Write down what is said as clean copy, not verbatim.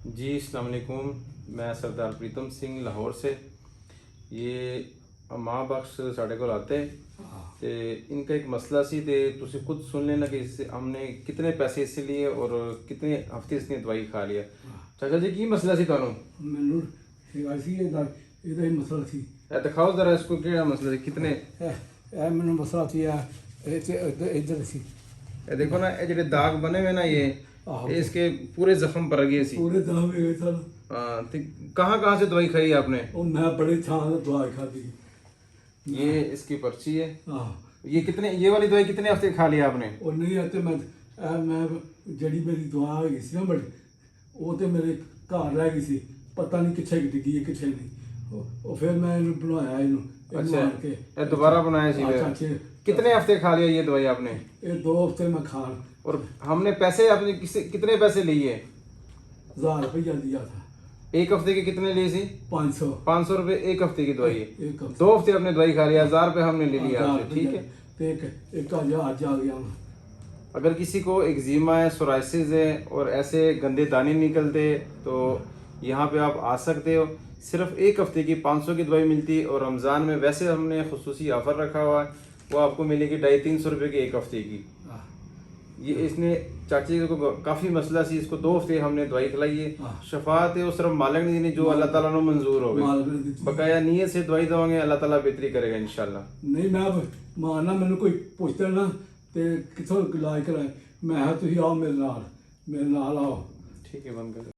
जी अस्सलाम वालेकुम। मैं सरदार प्रीतम सिंह लाहौर से। ये माँ बख्श साढ़े को आते ते इनका एक मसला सी ते तुसी खुद सुन लेना कि इससे हमने कितने पैसे इससे लिए और कितने हफ्ते इसने दवाई खा लिया। चाचा जी की मसला सी थानू? ਮੈਨੂੰ ਹੈਗਾ ਸੀ ਇਹਦਾ ਹੀ ਮਸਲਾ ਸੀ। ए दिखाओ जरा इसको क्या मसला सी कितने। ਇਹ ਮੈਨੂੰ ਮਸਲਾ ਸੀ ਇਹ ਤੇ ਇੱਧਰ ਸੀ ये देखो ना, ये जेडे दाग बने हुए ना ये आहो। इसके पूरे जख्म पर गए सी। ਪੂਰੇ ਦਾਮ ਇਹ ਸਨ। हाँ, तो कहाँ से दवाई खाई आपने? ਉਹ ਮੈਂ ਬੜੇ ਥਾਂ ਤੋਂ ਦਵਾਈ ਖਾਦੀ। ये इसकी पर्ची है। ਆਹ ये कितने, ये वाली दवाई कितने हफ्ते खा लिया आपने? ਉਹ ਨਹੀਂ ਹੈ ਤੇ ਮੈਂ ਜਿਹੜੀ ਮੇਰੀ ਦਵਾ ਹੈਗੀ ਸੀ ਨਾ ਬੜੀ, ਉਹ ਤੇ ਮੇਰੇ ਘਰ ਰਹਿ ਗਈ ਸੀ, ਪਤਾ ਨਹੀਂ ਕਿੱਥੇ ਡਿੱਗੀ ਹੈ ਕਿੱਥੇ ਨਹੀਂ। ਉਹ ਫਿਰ ਮੈਂ ਇਹਨੂੰ ਬਣਾਇਆ ਇਹਨੂੰ अच्छा, ਮਾਰ ਕੇ ये दोबारा बनाया सी अच्छा, फिर? अच्छा। कितने हफ्ते खा लिया ये दवाई आपने? ਇਹ 2 ਹਫ਼ਤੇ ਮੈਂ ਖਾਣ और हमने पैसे आपने कितने पैसे लिए? 1000 ਰੁਪਇਆ ਦਿਆ था। एक हफ्ते के कितने लिए सी? 500 500 रुपए एक हफ्ते की दवाई है। एक हफ्ते। 2 हफ्ते आपने दवाई खा लिया, 1000 रुपए हमने ले लिया आपसे, ठीक है। ਤੇ ਇੱਕ ਅੱਜ आ गया मैं। अगर किसी को एक्जिमा है, सोराइसिस है और ऐसे गंदे दाने निकलते तो यहाँ पे आप आ सकते हो। सिर्फ एक हफ्ते की 500 की दवाई मिलती है और रमज़ान में वैसे हमने खुसूसी ऑफ़र रखा हुआ है, वो आपको मिलेगी 250-300 रुपये की एक हफ्ते की। ये इसने चाची को काफ़ी मसला सी, इसको 2 हफ्ते हमने दवाई खिलाई है। शफात है वो सिर्फ मालिक ने दी जो अल्लाह ताला ने मंजूर हो मालिक ने गई। दी। बकाया नीयत से दवाई दवाएंगे, अल्लाह ताला बेहतरी करेगा इंशाल्लाह। ਨਹੀਂ ਮੈਂ ਮਾਰਨਾ, ਮੈਨੂੰ ਕੋਈ ਪੁੱਛਦਾ ਨਾ ਤੇ ਕਿੱਥੋਂ ਇਲਾਜ ਕਰਾਏ, ਮੈਂ ਕਿਹਾ ਤੁਸੀਂ ਆਓ ਮੇਰੇ ਨਾਲ ਆਓ। ठीक है, बंद कर।